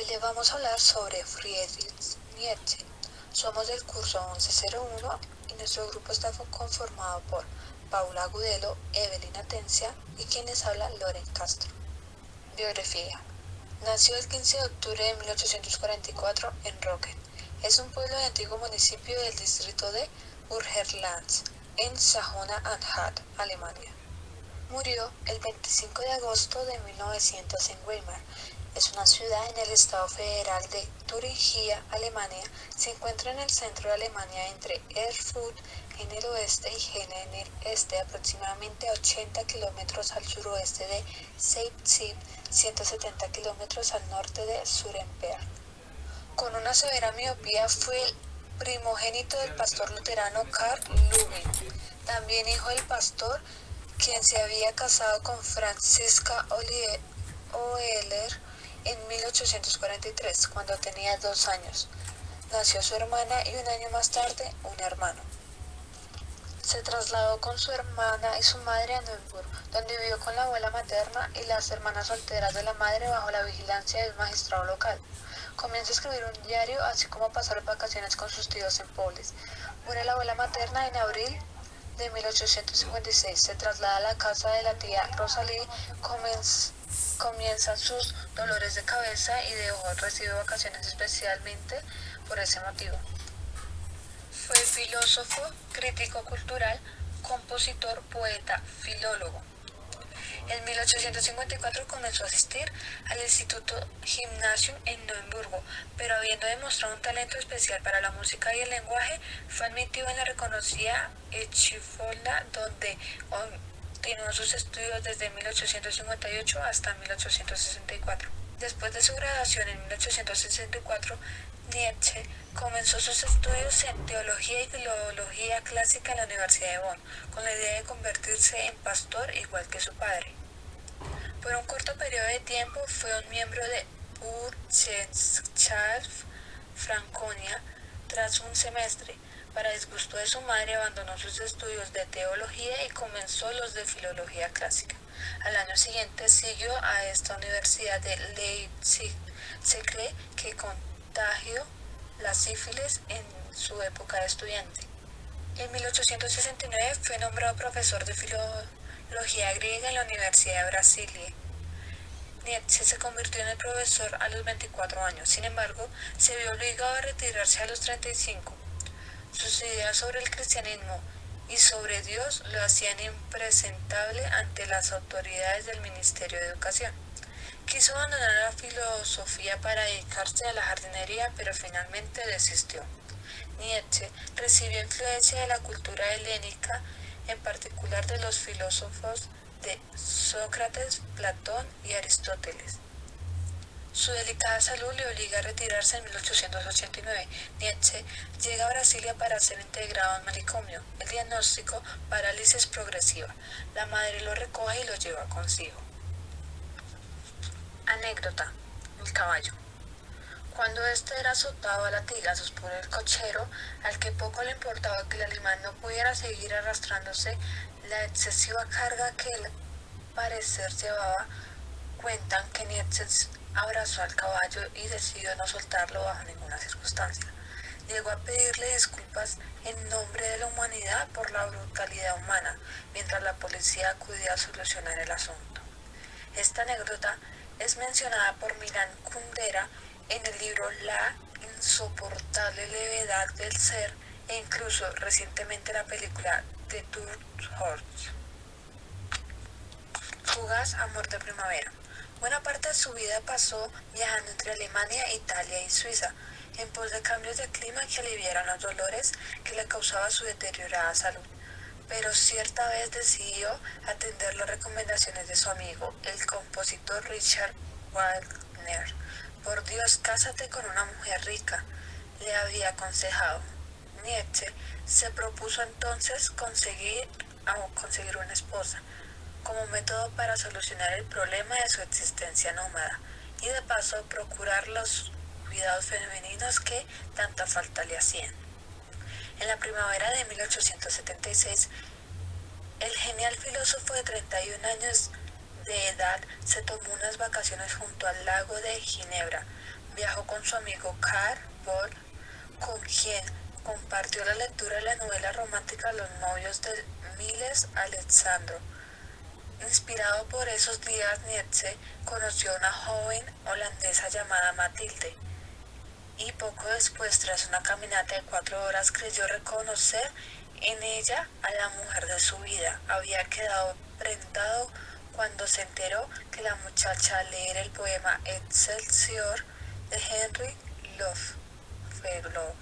Hoy le vamos a hablar sobre Friedrich Nietzsche. Somos del curso 1101 y nuestro grupo está conformado por Paula Agudelo, Evelyn Atencia y quienes habla Loren Castro. Biografía. Nació el 15 de octubre de 1844 en Rocken. Es un pueblo y antiguo municipio del distrito de Burgenland, en Sajonia-Anhalt, Alemania. Murió el 25 de agosto de 1900 en Weimar. Es una ciudad en el estado federal de Turingia, Alemania. Se encuentra en el centro de Alemania entre Erfurt en el oeste y Jena en el este, aproximadamente a 80 kilómetros al suroeste de Leipzig, 170 kilómetros al norte de Nuremberg. Con una severa miopía fue el primogénito del pastor luterano Karl Lubin, también hijo del pastor, quien se había casado con Franziska Oehler en 1843, cuando tenía 2 años. Nació su hermana y un año más tarde un hermano. Se trasladó con su hermana y su madre a Nuremberg, donde vivió con la abuela materna y las hermanas solteras de la madre bajo la vigilancia de un magistrado local. Comienza a escribir un diario, así como a pasar vacaciones con sus tíos en Polis. Muere la abuela materna en abril de 1856. Se traslada a la casa de la tía Rosalie. Comienzan sus dolores de cabeza y de ojos. Recibe vacaciones especialmente por ese motivo. Fue filósofo, crítico cultural, compositor, poeta, filólogo. En 1854 comenzó a asistir al Instituto Gymnasium en Norimburgo, pero habiendo demostrado un talento especial para la música y el lenguaje, fue admitido en la reconocida Hochschule, donde continuó sus estudios desde 1858 hasta 1864. Después de su graduación en 1864, Nietzsche comenzó sus estudios en teología y filología clásica en la Universidad de Bonn, con la idea de convertirse en pastor igual que su padre. Por un corto periodo de tiempo fue un miembro de Burschenschaft Franconia. Tras un semestre, para disgusto de su madre, abandonó sus estudios de teología y comenzó los de filología clásica. Al año siguiente siguió a esta universidad de Leipzig. Se cree que contagió la sífilis en su época de estudiante. En 1869 fue nombrado profesor de filología griega en la Universidad de Brasilia. Nietzsche se convirtió en el profesor a los 24 años, sin embargo, se vio obligado a retirarse a los 35. Sus ideas sobre el cristianismo y sobre Dios lo hacían impresentable ante las autoridades del Ministerio de Educación. Quiso abandonar la filosofía para dedicarse a la jardinería, pero finalmente desistió. Nietzsche recibió influencia de la cultura helénica, en particular de los filósofos de Sócrates, Platón y Aristóteles. Su delicada salud le obliga a retirarse en 1889. Nietzsche llega a Brasilia para ser integrado en manicomio. El diagnóstico: parálisis progresiva. La madre lo recoge y lo lleva consigo. Anécdota: el caballo. Cuando éste era azotado a latigazos por el cochero, al que poco le importaba que el animal no pudiera seguir arrastrándose la excesiva carga que el parecer llevaba, cuentan que Nietzsche abrazó al caballo y decidió no soltarlo bajo ninguna circunstancia. Llegó a pedirle disculpas en nombre de la humanidad por la brutalidad humana, mientras la policía acudía a solucionar el asunto. Esta anécdota es mencionada por Milan Kundera en el libro La insoportable levedad del ser e incluso recientemente la película The Third Horse. Fugaz amor de primavera. Buena parte de su vida pasó viajando entre Alemania, Italia y Suiza, en pos de cambios de clima que aliviaran los dolores que le causaba su deteriorada salud. Pero cierta vez decidió atender las recomendaciones de su amigo, el compositor Richard Wagner. Por Dios, cásate con una mujer rica, le había aconsejado. Nietzsche se propuso entonces conseguir una esposa, como método para solucionar el problema de su existencia nómada, y de paso procurar los cuidados femeninos que tanta falta le hacían. En la primavera de 1876, el genial filósofo de 31 años de edad se tomó unas vacaciones junto al lago de Ginebra, Viajó con su amigo Karl Boll, con quien compartió la lectura de la novela romántica Los novios de Miles Alexandro. Inspirado por esos días, Nietzsche conoció a una joven holandesa llamada Matilde y poco después, tras una caminata de 4 horas, creyó reconocer en ella a la mujer de su vida. Había quedado prendado cuando se enteró que la muchacha al leer el poema Excelsior de Henry Longfellow.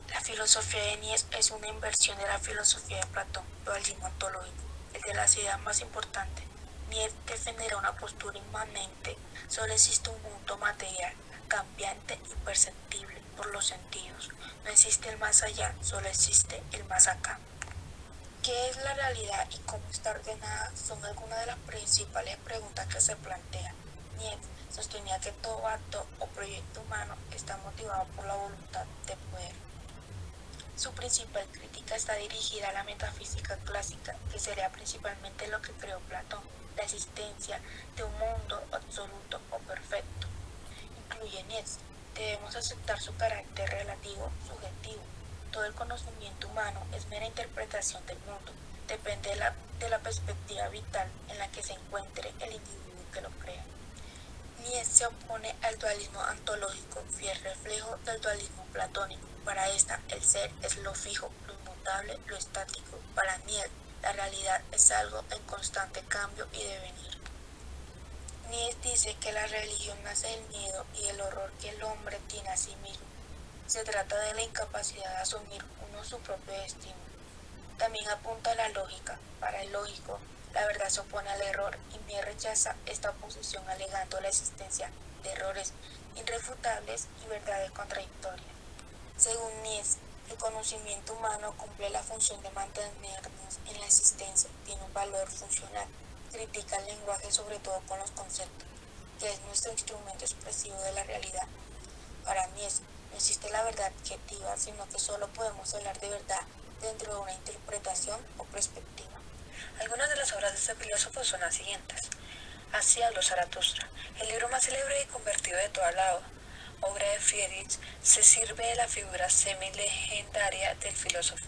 La filosofía de Nietzsche es una inversión de la filosofía de Platón, dualismo ontológico, el de las ideas más importantes. Nietzsche defenderá una postura inmanente, solo existe un mundo material, cambiante y perceptible por los sentidos. No existe el más allá, solo existe el más acá. ¿Qué es la realidad y cómo está ordenada? Son algunas de las principales preguntas que se plantean. Nietzsche sostenía que todo acto o proyecto humano está motivado por la voluntad de poder. Su principal crítica está dirigida a la metafísica clásica, que sería principalmente lo que creó Platón, la existencia de un mundo absoluto o perfecto. Incluye Nietzsche, debemos aceptar su carácter relativo, subjetivo. Todo el conocimiento humano es mera interpretación del mundo, depende de la perspectiva vital en la que se encuentre el individuo que lo crea. Nietzsche se opone al dualismo ontológico, fiel reflejo del dualismo platónico. Para esta, el ser es lo fijo, lo inmutable, lo estático. Para Nietzsche, la realidad es algo en constante cambio y devenir. Nietzsche dice que la religión nace del miedo y el horror que el hombre tiene a sí mismo. Se trata de la incapacidad de asumir uno su propio destino. También apunta a la lógica. Para el lógico, la verdad se opone al error y Nietzsche rechaza esta oposición alegando la existencia de errores irrefutables y verdades contradictorias. Según Nietzsche, el conocimiento humano cumple la función de mantenernos en la existencia, tiene un valor funcional, critica el lenguaje sobre todo con los conceptos, que es nuestro instrumento expresivo de la realidad. Para Nietzsche, no existe la verdad objetiva, sino que solo podemos hablar de verdad dentro de una interpretación o perspectiva. Algunas de las obras de este filósofo son las siguientes. Así habló Zaratustra, el libro más célebre y convertido de toda la obra de Friedrich, se sirve de la figura semi-legendaria del filósofo.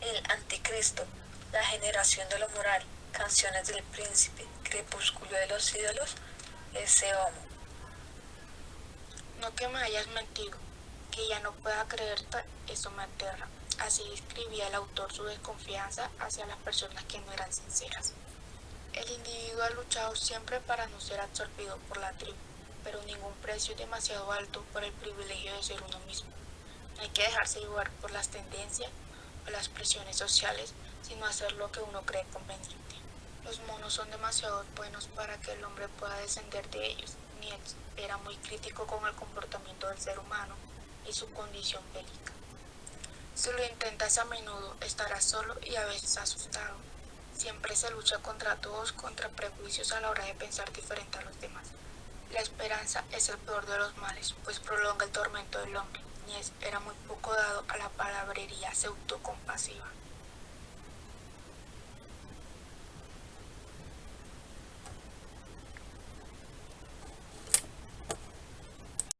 El Anticristo, la generación de lo moral, Canciones del Príncipe, Crepúsculo de los ídolos, ese homo. No que me hayas mentido, que ya no pueda creerte, eso me aterra. Así describía el autor su desconfianza hacia las personas que no eran sinceras. El individuo ha luchado siempre para no ser absorbido por la tribu, pero ningún precio es demasiado alto por el privilegio de ser uno mismo. No hay que dejarse llevar por las tendencias o las presiones sociales, sino hacer lo que uno cree conveniente. Los monos son demasiado buenos para que el hombre pueda descender de ellos. Nietzsche era muy crítico con el comportamiento del ser humano y su condición bélica. Si lo intentas a menudo, estarás solo y a veces asustado. Siempre se lucha contra todos, contra prejuicios a la hora de pensar diferente a los demás. La esperanza es el peor de los males, pues prolonga el tormento del hombre. Nietzsche era muy poco dado a la palabrería pseudocompasiva.